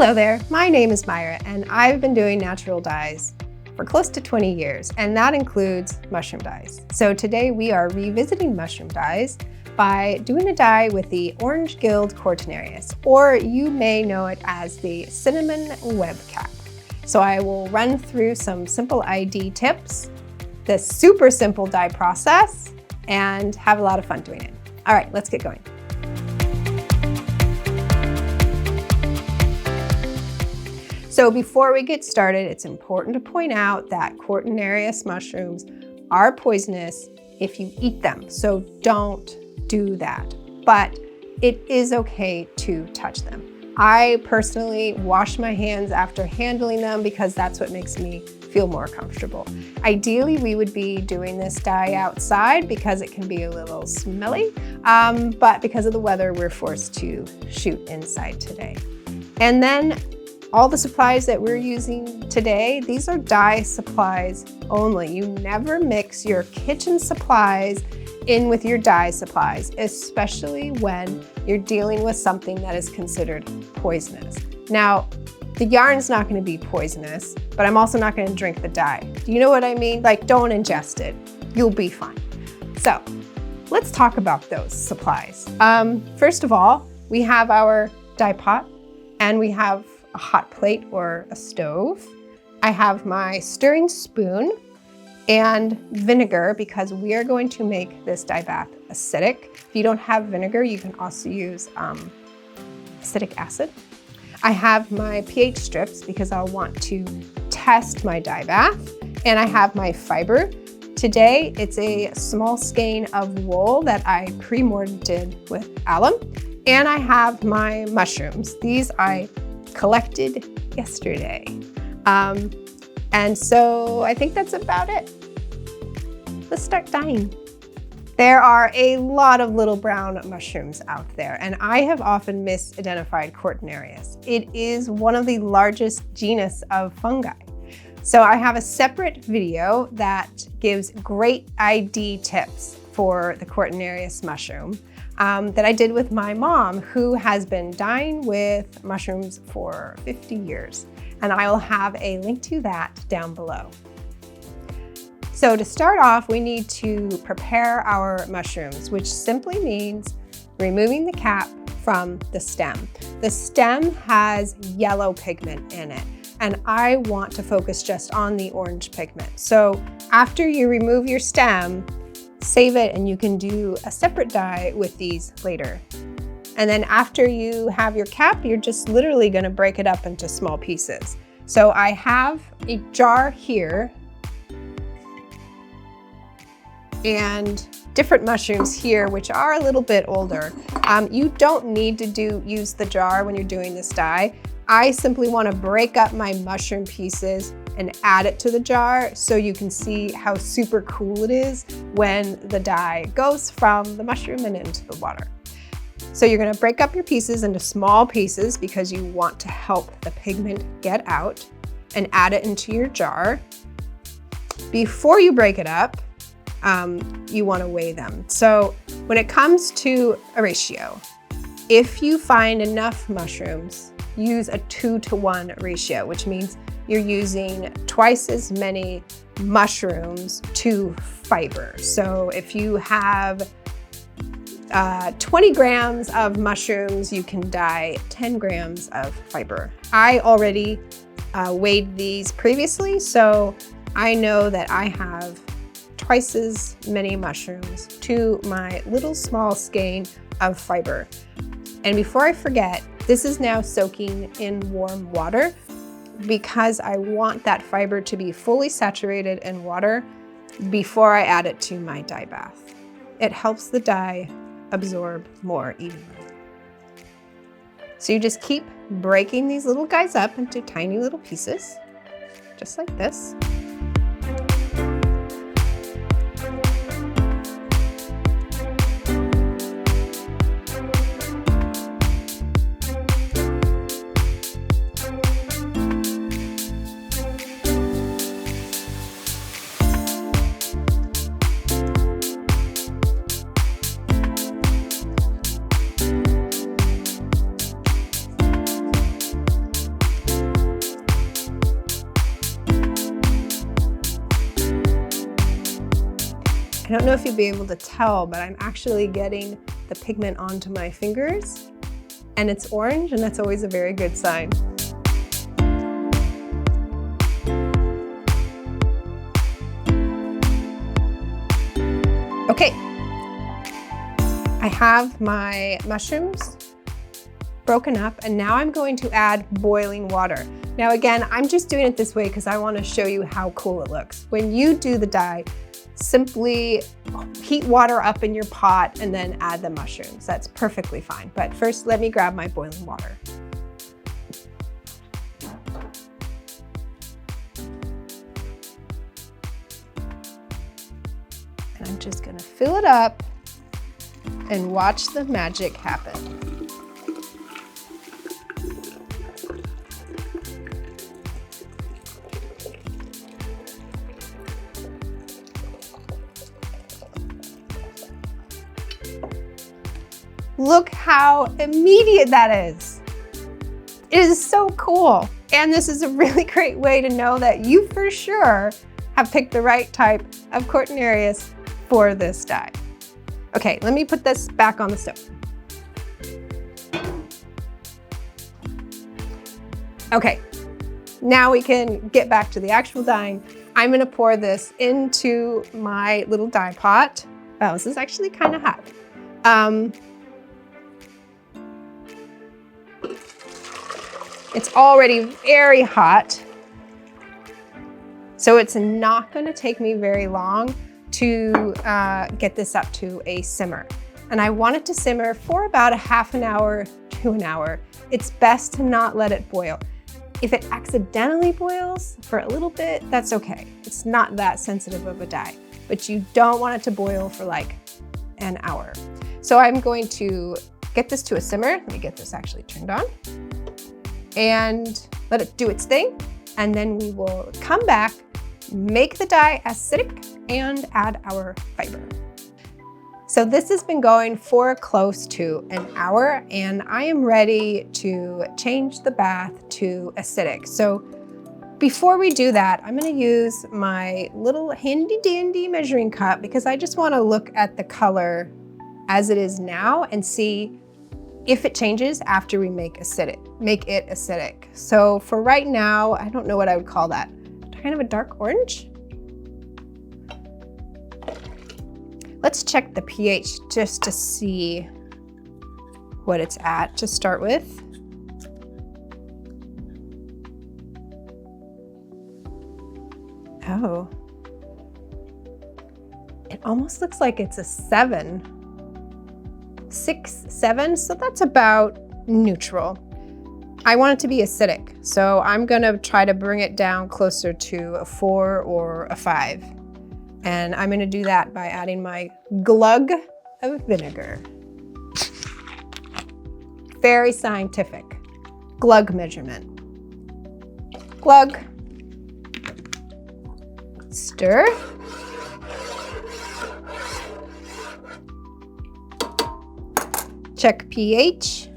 Hello there, my name is Myra and I've been doing natural dyes for close to 20 years, and that includes mushroom dyes. So today we are revisiting mushroom dyes by doing a dye with the Orange Guild Cortinarius, or you may know it as the Cinnamon Webcap. So I will run through some simple ID tips, the super simple dye process, and have a lot of fun doing it. All right, let's get going. So before we get started, it's important to point out that Cortinarius mushrooms are poisonous if you eat them, so don't do that. But it is okay to touch them. I personally wash my hands after handling them because that's what makes me feel more comfortable. Ideally, we would be doing this dye outside because it can be a little smelly, but because of the weather, we're forced to shoot inside today. And then all the supplies that we're using today, these are dye supplies only. You never mix your kitchen supplies in with your dye supplies, especially when you're dealing with something that is considered poisonous. Now, the yarn's not going to be poisonous, but I'm also not going to drink the dye. Do you know what I mean? Like, don't ingest it. You'll be fine. So let's talk about those supplies. First of all, we have our dye pot and we have a hot plate or a stove. I have my stirring spoon and vinegar because we are going to make this dye bath acidic. If you don't have vinegar, you can also use acetic acid. I have my pH strips because I'll want to test my dye bath. And I have my fiber. Today, it's a small skein of wool that I pre-mortared with alum. And I have my mushrooms. These I collected yesterday. And so I think that's about it. Let's start dyeing. There are a lot of little brown mushrooms out there, and I have often misidentified Cortinarius. It is one of the largest genus of fungi. So I have a separate video that gives great ID tips for the Cortinarius mushroom that I did with my mom, who has been dyeing with mushrooms for 50 years. And I will have a link to that down below. So to start off, we need to prepare our mushrooms, which simply means removing the cap from the stem. The stem has yellow pigment in it, and I want to focus just on the orange pigment. So after you remove your stem, save it and you can do a separate dye with these later. And then after you have your cap, you're just literally going to break it up into small pieces. So I have a jar here and different mushrooms here, which are a little bit older. You don't need to use the jar when you're doing this dye. I simply want to break up my mushroom pieces and add it to the jar so you can see how super cool it is when the dye goes from the mushroom and into the water. So you're going to break up your pieces into small pieces because you want to help the pigment get out, and add it into your jar. Before you break it up, you want to weigh them. So when it comes to a ratio, if you find enough mushrooms, use a 2-to-1 ratio, which means you're using twice as many mushrooms to fiber. So if you have 20 grams of mushrooms, you can dye 10 grams of fiber. I already weighed these previously, so I know that I have twice as many mushrooms to my little small skein of fiber. And before I forget, this is now soaking in warm water because I want that fiber to be fully saturated in water before I add it to my dye bath. It helps the dye absorb more evenly. So you just keep breaking these little guys up into tiny little pieces, just like this. don't know if you'll be able to tell, but I'm actually getting the pigment onto my fingers, and it's orange, and that's always a very good sign. Okay, I have my mushrooms broken up, and now I'm going to add boiling water. Now again, I'm just doing it this way because I want to show you how cool it looks. When you do the dye, simply heat water up in your pot and then add the mushrooms. That's perfectly fine. But first, let me grab my boiling water. And I'm just going to fill it up and watch the magic happen. Look how immediate that is. It is so cool. And this is a really great way to know that you for sure have picked the right type of Cortinarius for this dye. Okay, let me put this back on the stove. Okay, now we can get back to the actual dyeing. I'm gonna pour this into my little dye pot. Wow, this is actually kind of hot. It's already very hot, so it's not going to take me very long to get this up to a simmer. And I want it to simmer for about a half an hour to an hour. It's best to not let it boil. If it accidentally boils for a little bit, that's okay. It's not that sensitive of a dye, but you don't want it to boil for like an hour. So I'm going to get this to a simmer. Let me get this actually turned on and let it do its thing. And then we will come back, make the dye acidic, and add our fiber. So this has been going for close to an hour, and I am ready to change the bath to acidic. So before we do that, I'm gonna use my little handy dandy measuring cup because I just wanna look at the color as it is now and see if it changes after we make it acidic. So for right now, I don't know what I would call that. Kind of a dark orange. Let's check the pH just to see what it's at to start with. Oh, it almost looks like it's a 7. 6, 7, so that's about neutral. I want it to be acidic, so I'm gonna try to bring it down closer to a 4 or a 5. And I'm gonna do that by adding my glug of vinegar. Very scientific. Glug measurement. Glug. Stir. Check pH.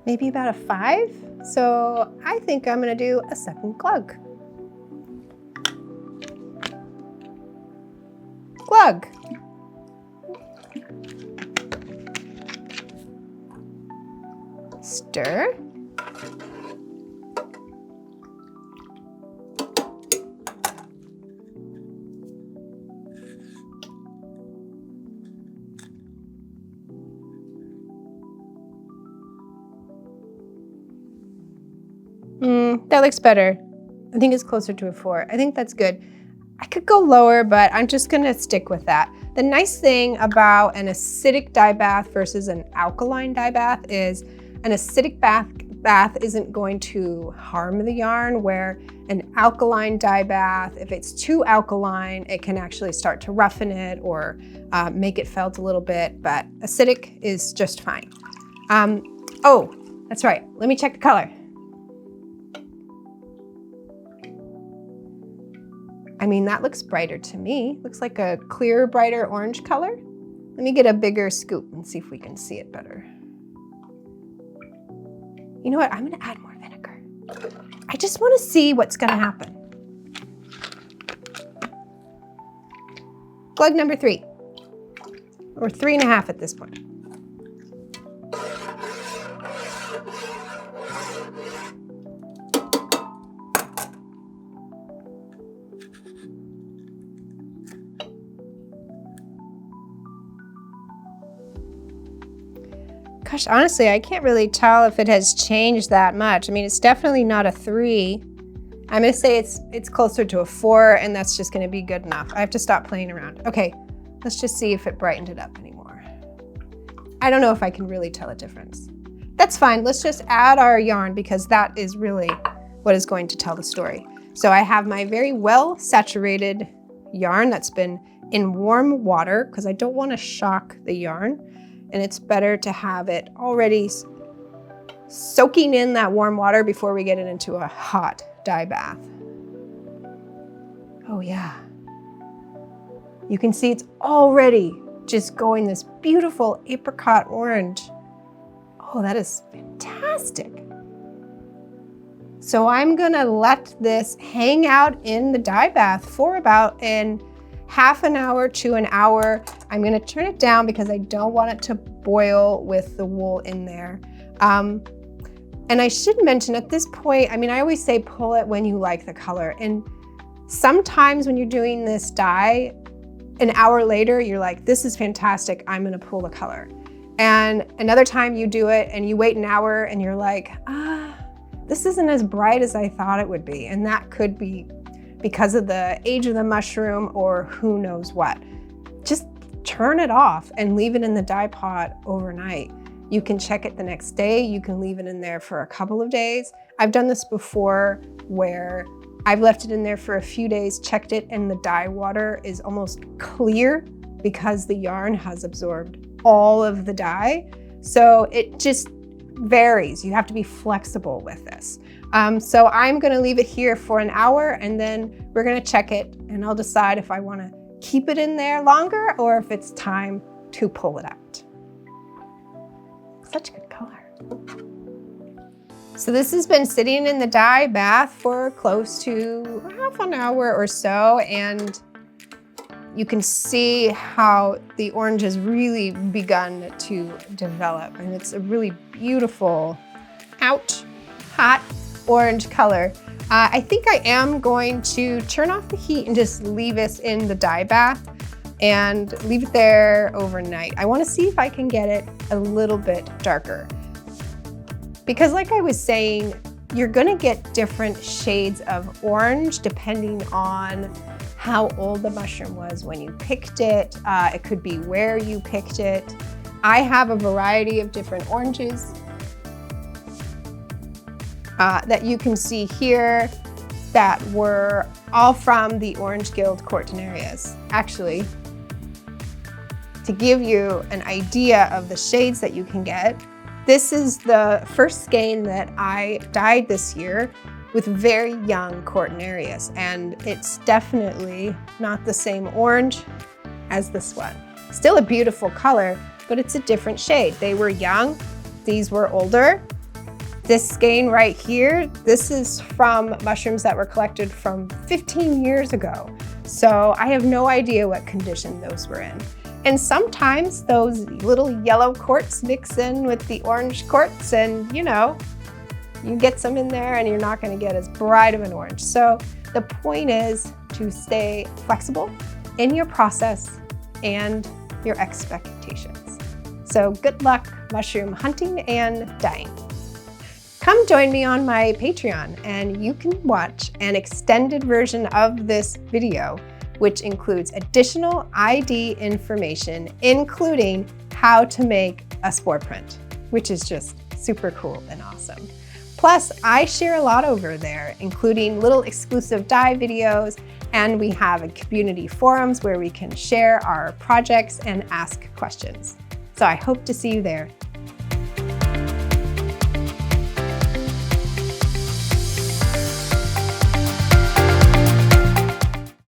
Maybe about a 5. So I think I'm gonna do a second glug. Glug. Stir. That looks better. I think it's closer to a 4. I think that's good. I could go lower, but I'm just gonna stick with that. The nice thing about an acidic dye bath versus an alkaline dye bath is an acidic bath isn't going to harm the yarn, where an alkaline dye bath, if it's too alkaline, it can actually start to roughen it or make it felt a little bit, but acidic is just fine. Oh, that's right. Let me check the color. I mean, that looks brighter to me. Looks like a clear, brighter orange color. Let me get a bigger scoop and see if we can see it better. You know what? I'm gonna add more vinegar. I just want to see what's going to happen. Glug number 3, or 3.5 at this point. Gosh, honestly, I can't really tell if it has changed that much. I mean, it's definitely not a 3. I'm gonna say it's closer to a 4, and that's just gonna be good enough. I have to stop playing around. Okay, let's just see if it brightened it up anymore. I don't know if I can really tell a difference. That's fine, let's just add our yarn because that is really what is going to tell the story. So I have my very well saturated yarn that's been in warm water because I don't wanna shock the yarn. And it's better to have it already soaking in that warm water before we get it into a hot dye bath. Oh yeah. You can see it's already just going this beautiful apricot orange. Oh, that is fantastic. So I'm gonna let this hang out in the dye bath for about an half an hour to an hour. I'm gonna turn it down because I don't want it to boil with the wool in there. And I should mention at this point, I mean, I always say pull it when you like the color. And sometimes when you're doing this dye, an hour later, you're like, this is fantastic, I'm gonna pull the color. And another time you do it and you wait an hour and you're like, this isn't as bright as I thought it would be. And that could be because of the age of the mushroom or who knows what. Just turn it off and leave it in the dye pot overnight. You can check it the next day. You can leave it in there for a couple of days. I've done this before where I've left it in there for a few days, checked it, and the dye water is almost clear because the yarn has absorbed all of the dye. So it just varies. You have to be flexible with this. So I'm gonna leave it here for an hour and then we're gonna check it and I'll decide if I wanna keep it in there longer or if it's time to pull it out. Such good color. So this has been sitting in the dye bath for close to half an hour or so, and you can see how the orange has really begun to develop, and it's a really beautiful, hot orange color. I think I am going to turn off the heat and just leave this in the dye bath and leave it there overnight. I want to see if I can get it a little bit darker. Because like I was saying, you're gonna get different shades of orange depending on how old the mushroom was when you picked it. It could be where you picked it. I have a variety of different oranges that you can see here that were all from the Orange Guild Cortinarius. Actually, to give you an idea of the shades that you can get, this is the first skein that I dyed this year with very young Cortinarius, and it's definitely not the same orange as this one. Still a beautiful color, but it's a different shade. They were young, these were older. This skein right here, this is from mushrooms that were collected from 15 years ago. So I have no idea what condition those were in. And sometimes those little yellow quartz mix in with the orange quartz and you know, you get some in there and you're not gonna get as bright of an orange. So the point is to stay flexible in your process and your expectations. So good luck mushroom hunting and dyeing. Come join me on my Patreon and you can watch an extended version of this video, which includes additional ID information, including how to make a spore print, which is just super cool and awesome. Plus, I share a lot over there, including little exclusive dye videos, and we have a community forums where we can share our projects and ask questions. So I hope to see you there.